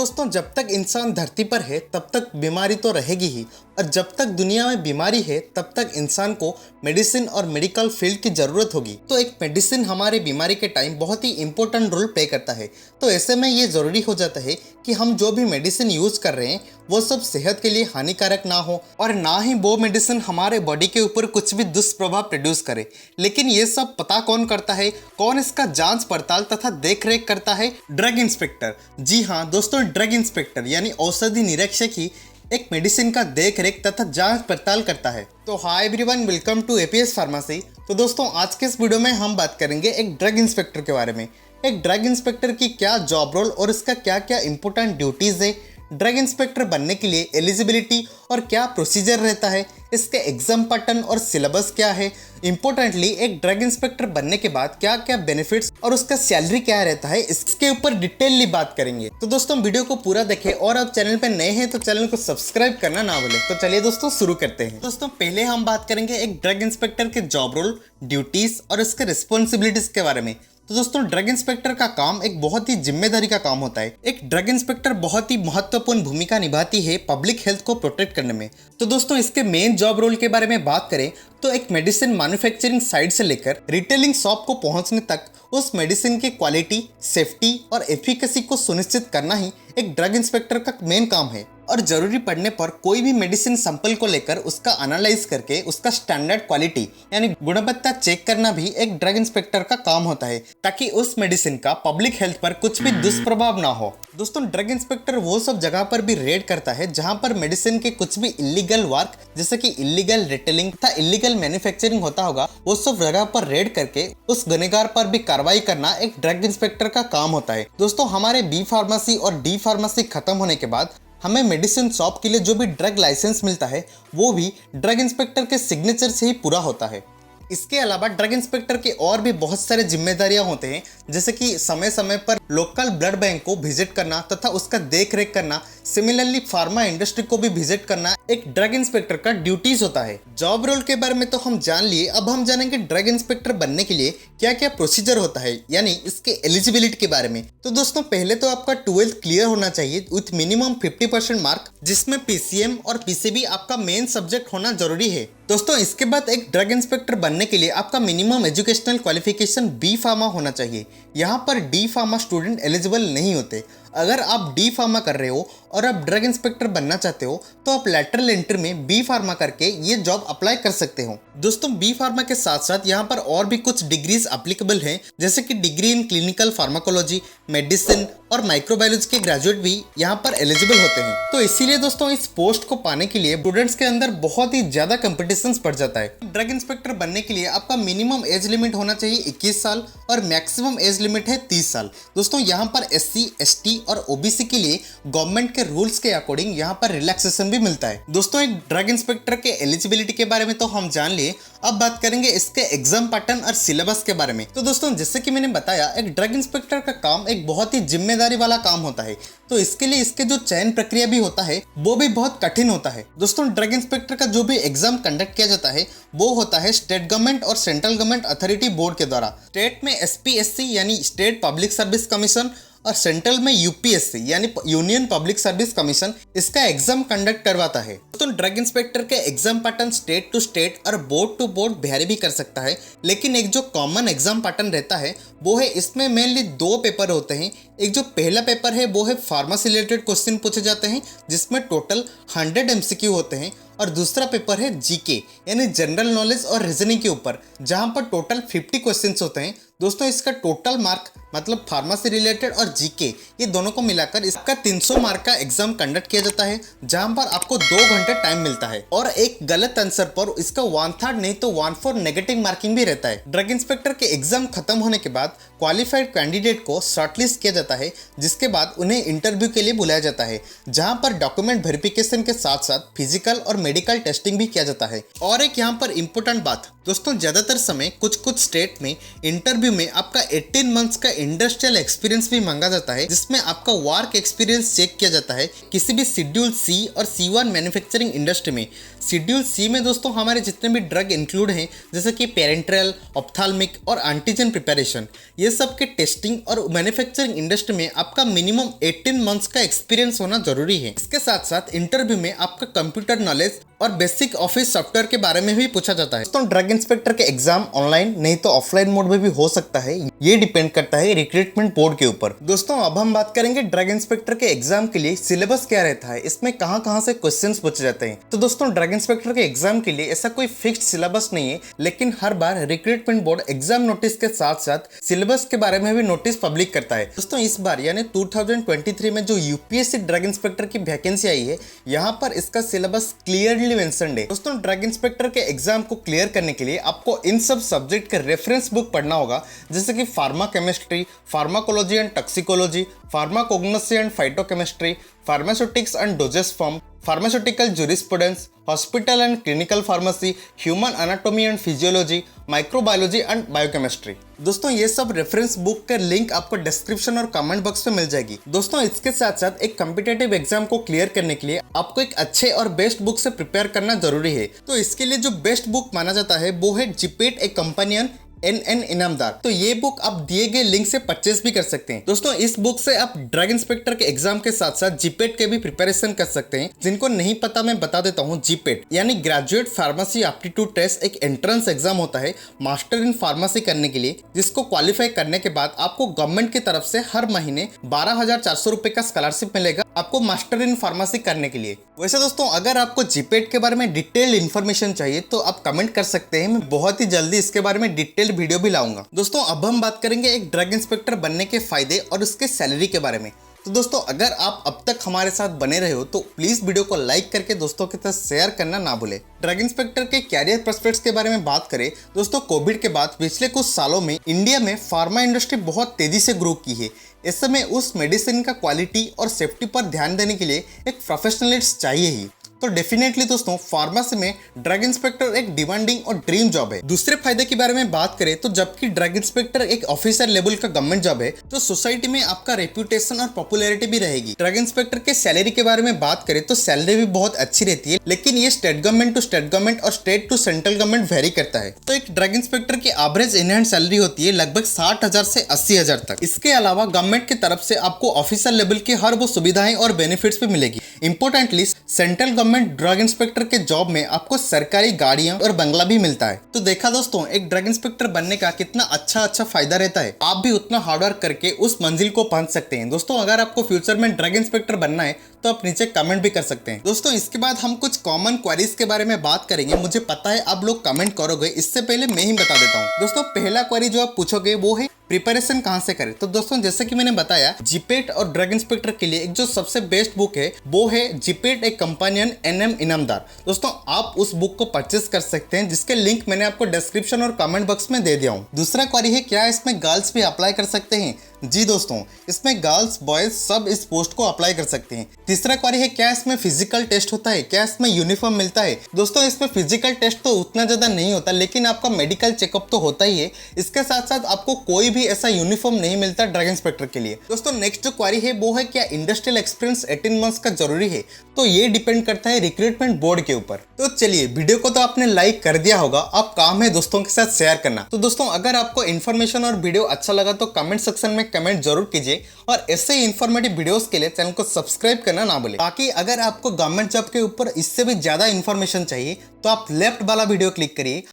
दोस्तों जब तक इंसान धरती पर है तब तक बीमारी तो रहेगी ही, और जब तक दुनिया में बीमारी है तब तक इंसान को मेडिसिन और मेडिकल फील्ड की जरूरत होगी। तो एक मेडिसिन हमारे बीमारी के टाइम बहुत ही इंपॉर्टेंट रोल प्ले करता है। तो ऐसे में ये जरूरी हो जाता है कि हम जो भी मेडिसिन यूज कर रहे हैं वो सब सेहत के लिए हानिकारक ना हो, और ना ही वो मेडिसिन हमारे बॉडी के ऊपर कुछ भी दुष्प्रभाव प्रोड्यूस करे। लेकिन ये सब पता कौन करता है, कौन इसका जांच पड़ताल तथा देख रेख करता है? Drug inspector. जी हाँ दोस्तों, ड्रग इंस्पेक्टर यानी औषधि निरीक्षक ही एक मेडिसिन का देख रेख तथा जांच पड़ताल करता है। तो hi everyone, welcome to APS pharmacy. तो दोस्तों आज के इस वीडियो में हम बात करेंगे एक ड्रग इंस्पेक्टर के बारे में। एक ड्रग इंस्पेक्टर की क्या जॉब रोल और इसका क्या क्या इंपॉर्टेंट ड्यूटीज है, ड्रग इंस्पेक्टर बनने के लिए एलिजिबिलिटी और क्या प्रोसीजर रहता है, इसके एग्जाम पैटर्न और सिलेबस क्या है, इंपॉर्टेंटली एक ड्रग इंस्पेक्टर बनने के बाद क्या क्या बेनिफिट्स और उसका सैलरी क्या रहता है, इसके ऊपर डिटेलली बात करेंगे। तो दोस्तों वीडियो को पूरा देखें, और आप चैनल पर नए हैं तो चैनल को सब्सक्राइब करना ना भूलें। तो चलिए दोस्तों शुरू करते हैं। दोस्तों पहले हम बात करेंगे एक ड्रग इंस्पेक्टर के जॉब रोल, ड्यूटीज और इसके रिस्पॉन्सिबिलिटीज के बारे में। तो दोस्तों ड्रग इंस्पेक्टर का काम एक बहुत ही जिम्मेदारी का काम होता है। एक ड्रग इंस्पेक्टर बहुत ही महत्वपूर्ण भूमिका निभाती है पब्लिक हेल्थ को प्रोटेक्ट करने में। तो दोस्तों इसके मेन जॉब रोल के बारे में बात करें तो एक मेडिसिन मैन्युफैक्चरिंग साइट से लेकर रिटेलिंग शॉप को पहुंचने तक उस मेडिसिन की क्वालिटी, सेफ्टी और एफिकेसी को सुनिश्चित करना ही एक ड्रग इंस्पेक्टर का मेन काम है। और जरूरी पड़ने पर कोई भी मेडिसिन सैंपल को लेकर उसका एनालाइज करके उसका स्टैंडर्ड क्वालिटी यानी गुणवत्ता चेक करना भी एक ड्रग इंस्पेक्टर का काम होता है, ताकि उस मेडिसिन का पब्लिक हेल्थ पर कुछ भी दुष्प्रभाव ना हो। दोस्तों ड्रग इंस्पेक्टर वो सब जगह पर भी रेड करता है जहां पर मेडिसिन के कुछ भी इलीगल वर्क जैसे कि इलीगल रिटेलिंग तथा इलीगल मैन्युफैक्चरिंग होता होगा, वो सब जगह पर रेड करके उस गुनहगार पर भी कार्रवाई करना एक ड्रग इंस्पेक्टर का काम होता है। दोस्तों हमारे बी फार्मेसी और डी फार्मेसी खत्म होने के बाद हमें मेडिसिन शॉप के लिए जो भी ड्रग लाइसेंस मिलता है वो भी ड्रग इंस्पेक्टर के सिग्नेचर से ही पूरा होता है। इसके अलावा ड्रग इंस्पेक्टर के और भी बहुत सारे जिम्मेदारियां होते हैं, जैसे कि समय समय पर लोकल ब्लड बैंक को विजिट करना तथा उसका देख रेख करना। सिमिलरली फार्मा इंडस्ट्री को भी विजिट करना एक ड्रग इंस्पेक्टर का ड्यूटीज होता है। जॉब रोल के बारे में तो हम जान लिए, अब हम जानेंगे ड्रग इंस्पेक्टर बनने के लिए क्या क्या प्रोसीजर होता है, यानी इसके एलिजिबिलिटी के बारे में। तो दोस्तों पहले तो आपका 12th क्लियर होना चाहिए विथ मिनिमम 50% मार्क, जिसमें पीसीएम और पीसीबी आपका मेन सब्जेक्ट होना जरूरी है। दोस्तों इसके बाद एक ड्रग इंस्पेक्टर बनने के लिए आपका minimum educational qualification B pharma होना चाहिए। यहाँ पर डी फार्मा स्टूडेंट एलिजिबल नहीं होते। अगर आप डी फार्मा कर रहे हो और आप ड्रग इंस्पेक्टर बनना चाहते हो तो आप लैटरल एंट्री में बी फार्मा करके ये जॉब अप्लाई कर सकते हो। दोस्तों बी फार्मा के साथ साथ यहाँ पर और भी कुछ डिग्रीज एप्लीकेबल हैं, जैसे कि degree in clinical pharmacology, medicine और माइक्रोबायोलॉजी के ग्रेजुएट भी यहाँ पर एलिजिबल होते हैं। तो इसीलिए दोस्तों इस पोस्ट को पाने के लिए स्टूडेंट्स के अंदर बहुत ही ज्यादा कंपटीशन बढ़ जाता है। ड्रग इंस्पेक्टर बनने के लिए आपका मिनिमम एज लिमिट होना चाहिए 21 साल और मैक्सिमम एज लिमिट है 30 साल। दोस्तों यहाँ पर SC, ST और OBC के लिए गवर्नमेंट के रूल्स के अकॉर्डिंग यहाँ पर रिलैक्सेशन भी मिलता है। दोस्तों एक ड्रग इंस्पेक्टर के एलिजिबिलिटी के बारे में तो हम जान लिए, अब बात करेंगे इसके एग्जाम पैटर्न और सिलेबस के बारे में। तो दोस्तों जैसे कि मैंने बताया एक ड्रग इंस्पेक्टर का काम एक बहुत ही जिम्मेदारी वाला काम होता है, तो इसके लिए इसके जो चयन प्रक्रिया भी होता है वो भी बहुत कठिन होता है। दोस्तों ड्रग इंस्पेक्टर का जो भी एग्जाम कंडक्ट किया जाता है वो होता है स्टेट गवर्नमेंट और सेंट्रल गवर्नमेंट अथॉरिटी बोर्ड के द्वारा। स्टेट में SPSC यानी स्टेट पब्लिक सर्विस कमीशन और सेंट्रल में UPSC यानी यूनियन पब्लिक सर्विस कमीशन इसका एग्जाम कंडक्ट करवाता है। तो ड्रग इंस्पेक्टर के exam pattern state to state और बोर्ड टू बोर्ड वेरी भी कर सकता है, लेकिन एक जो कॉमन एग्जाम पैटर्न रहता है वो है इसमें मेनली 2 पेपर होते हैं। एक जो पहला पेपर है वो है फार्मा से रिलेटेड क्वेश्चन पूछे जाते हैं जिसमें टोटल 100 MCQ होते हैं, और दूसरा पेपर है GK यानी जनरल नॉलेज और रीजनिंग के ऊपर, जहां पर टोटल 50 क्वेश्चंस होते हैं। दोस्तों इसका टोटल मार्क मतलब फार्मेसी रिलेटेड और GK ये दोनों को मिलाकर इसका 300 मार्क का एग्जाम कंडक्ट किया जाता है, जहां पर आपको 2 घंटे टाइम मिलता है, और एक गलत आंसर पर इसका 1/3 नहीं तो 1/4 नेगेटिव मार्किंग भी रहता है। ड्रग इंस्पेक्टर के एग्जाम खत्म होने के बाद क्वालिफाइड कैंडिडेट को शॉर्टलिस्ट किया जाता है, जिसके बाद उन्हें इंटरव्यू के लिए बुलाया जाता है, जहां पर डॉक्यूमेंट वेरिफिकेशन के साथ साथ फिजिकल और मेडिकल टेस्टिंग भी किया जाता है। और एक यहाँ पर इंपॉर्टेंट बात, दोस्तों ज्यादातर समय कुछ स्टेट में इंटरव्यू इंटरव्यू में आपका 18 मंथ्स का इंडस्ट्रियल एक्सपीरियंस भी मांगा जाता है, जिसमें आपका वर्क एक्सपीरियंस चेक किया जाता है किसी भी शेड्यूल सी और C1 मैन्युफैक्चरिंग इंडस्ट्री में। शेड्यूल सी में दोस्तों हमारे जितने भी ड्रग इंक्लूड हैं, जैसे कि पेरेंट्रल, ऑप्थाल्मिक और एंटीजन प्रिपरेशन, ये सब के टेस्टिंग और मैन्युफैक्चरिंग इंडस्ट्री में आपका मिनिमम 18 मंथ्स का एक्सपीरियंस होना जरूरी है। इसके साथ साथ इंटरव्यू में आपका कंप्यूटर नॉलेज और बेसिक ऑफिस सॉफ्टवेयर के बारे में भी पूछा जाता है। दोस्तों ड्रग इंस्पेक्टर के एग्जाम ऑनलाइन नहीं तो ऑफलाइन मोड में भी हो सकता है, ये डिपेंड करता है रिक्रूटमेंट बोर्ड के ऊपर। दोस्तों अब हम बात करेंगे ड्रग इंस्पेक्टर के एग्जाम के लिए सिलेबस क्या रहता है, इसमें कहां से क्वेश्चंस पूछे जाते हैं। तो दोस्तों ड्रग इंस्पेक्टर के एग्जाम के लिए ऐसा कोई फिक्स्ड सिलेबस नहीं है, लेकिन हर बार रिक्रूटमेंट बोर्ड एग्जाम नोटिस के साथ साथ सिलेबस के बारे में भी नोटिस पब्लिक करता है। दोस्तों इस बार यानी 2023 में जो यूपीएससी ड्रग इंस्पेक्टर की वैकेंसी आई है, यहाँ पर इसका सिलेबस क्लियरली मेंशन्ड है। दोस्तों ड्रग इंस्पेक्टर के एग्जाम को क्लियर करने के लिए आपको इन सब सब्जेक्ट के रेफरेंस बुक पढ़ना होगा, जैसे कि pharma chemistry, pharmacology and toxicology, pharmacognosy and phytochemistry, pharmaceutics and doses form, pharmaceutical jurisprudence, hospital and clinical pharmacy, human anatomy and physiology, microbiology and biochemistry. दोस्तों ये सब रेफरेंस बुक के लिंक आपको डिस्क्रिप्शन और कमेंट बॉक्स में मिल जाएगी। दोस्तों इसके साथ साथ एक कॉम्पिटिटिव एग्जाम को क्लियर करने के लिए आपको एक अच्छे और बेस्ट बुक से प्रिपेयर करना जरूरी है। तो इसके लिए जो बेस्ट बुक माना जाता है वो है जीपेट ए कंपेनियन NN इनामदार। तो ये बुक आप दिए गए लिंक से परचेस भी कर सकते हैं। दोस्तों इस बुक से आप ड्रग इंस्पेक्टर के एग्जाम के साथ साथ जीपेट के भी प्रिपरेशन कर सकते हैं। जिनको नहीं पता मैं बता देता हूँ, जीपेट यानी ग्रेजुएट फार्मेसी एप्टीट्यूड टेस्ट एक एंट्रेंस एग्जाम होता है मास्टर इन फार्मेसी करने के लिए, जिसको क्वालिफाई करने के बाद आपको गवर्नमेंट की तरफ से हर महीने 12,400 रुपए का स्कॉलरशिप मिलेगा आपको मास्टर इन फार्मेसी करने के लिए। वैसे दोस्तों अगर आपको जीपेट के बारे में डिटेल्ड इन्फॉर्मेशन चाहिए तो आप कमेंट कर सकते हैं, मैं बहुत ही जल्दी इसके बारे में डिटेल्ड वीडियो भी लाऊंगा। दोस्तों अब हम बात करेंगे एक ड्रग इंस्पेक्टर बनने के फायदे और उसके सैलरी के बारे में। तो दोस्तों अगर आप अब तक हमारे साथ बने रहे हो तो प्लीज वीडियो को लाइक करके दोस्तों के साथ शेयर करना ना भूले। ड्रग इंस्पेक्टर के कैरियर प्रोस्पेक्ट्स के बारे में बात करें दोस्तों, कोविड के बाद पिछले कुछ सालों में इंडिया में फार्मा इंडस्ट्री बहुत तेजी से ग्रो की है। इस समय उस मेडिसिन का क्वालिटी और सेफ्टी पर ध्यान देने के लिए एक प्रोफेशनलिस्ट चाहिए ही। तो डेफिनेटली दोस्तों फार्मेसी में ड्रग इंस्पेक्टर एक डिमांडिंग और ड्रीम जॉब है। दूसरे फायदे के बारे में बात करें तो जबकि ड्रग इंस्पेक्टर एक ऑफिसर लेवल का गवर्नमेंट जॉब है, तो सोसाइटी में आपका रेप्यूटेशन और पॉपुलैरिटी भी रहेगी। ड्रग इंस्पेक्टर के सैलरी के बारे में बात करें तो सैलरी भी बहुत अच्छी रहती है, लेकिन ये state government to state government और state to central government vary करता है। तो एक ड्रग इंस्पेक्टर की एवरेज इन हैंड सैलरी होती है लगभग 60,000 से 80,000 तक। इसके अलावा गवर्नमेंट की तरफ से आपको ऑफिसर लेवल की हर वो सुविधाएं और बेनिफिट्स भी मिलेगी। Importantly central government drug inspector के जॉब में आपको सरकारी गाड़ियां और बंगला भी मिलता है। तो देखा दोस्तों एक ड्रग इंस्पेक्टर बनने का कितना अच्छा फायदा रहता है। आप भी उतना हार्डवर्क करके उस मंजिल को पहुंच सकते हैं। दोस्तों अगर आपको फ्यूचर में ड्रग इंस्पेक्टर बनना है तो आप नीचे कमेंट भी कर सकते हैं। दोस्तों इसके बाद हम कुछ कॉमन क्वेरीज के बारे में बात करेंगे। मुझे पता है आप लोग कमेंट करोगे, इससे पहले मैं ही बता देता हूँ। दोस्तों पहला क्वेरी जो आप पूछोगे वो है प्रिपरेशन कहां से करें। तो दोस्तों जैसे कि मैंने बताया जीपेट और ड्रग इंस्पेक्टर के लिए एक जो सबसे बेस्ट बुक है वो है जीपेट एक कंपेनियन NM इनामदार। दोस्तों आप उस बुक को परचेस कर सकते हैं, जिसके लिंक मैंने आपको डिस्क्रिप्शन और कमेंट बॉक्स में दे दिया हूं। दूसरा क्वेरी है क्या इसमें गर्ल्स भी अप्लाई कर सकते हैं। जी दोस्तों इसमें गर्ल्स बॉयज सब इस पोस्ट को अप्लाई कर सकते हैं। तीसरा क्वेरी है क्या इसमें फिजिकल टेस्ट होता है, क्या इसमें यूनिफॉर्म मिलता है। दोस्तों इसमें फिजिकल टेस्ट तो उतना ज्यादा नहीं होता, लेकिन आपका मेडिकल चेकअप तो होता ही है। इसके साथ साथ आपको कोई भी ऐसा यूनिफॉर्म नहीं मिलता ड्रग इंस्पेक्टर के लिए। दोस्तों नेक्स्ट जो क्वेरी है वो है क्या इंडस्ट्रियल एक्सपीरियंस 18 मंथ्स का जरूरी है। तो ये डिपेंड करता है रिक्रूटमेंट बोर्ड के ऊपर। तो चलिए वीडियो को तो आपने लाइक कर दिया होगा, अब काम है दोस्तों के साथ शेयर करना। तो दोस्तों अगर आपको इन्फॉर्मेशन और वीडियो अच्छा लगा तो कमेंट सेक्शन में कमेंट जरूर कीजिए, और ऐसे ही इन्फॉर्मेटिव वीडियोस के लिए चैनल को सब्सक्राइब करना ना भूलें। बाकी अगर आपको गवर्नमेंट जॉब के ऊपर इससे भी ज्यादा इन्फॉर्मेशन चाहिए तो आप लेफ्ट वाला वीडियो क्लिक करिए,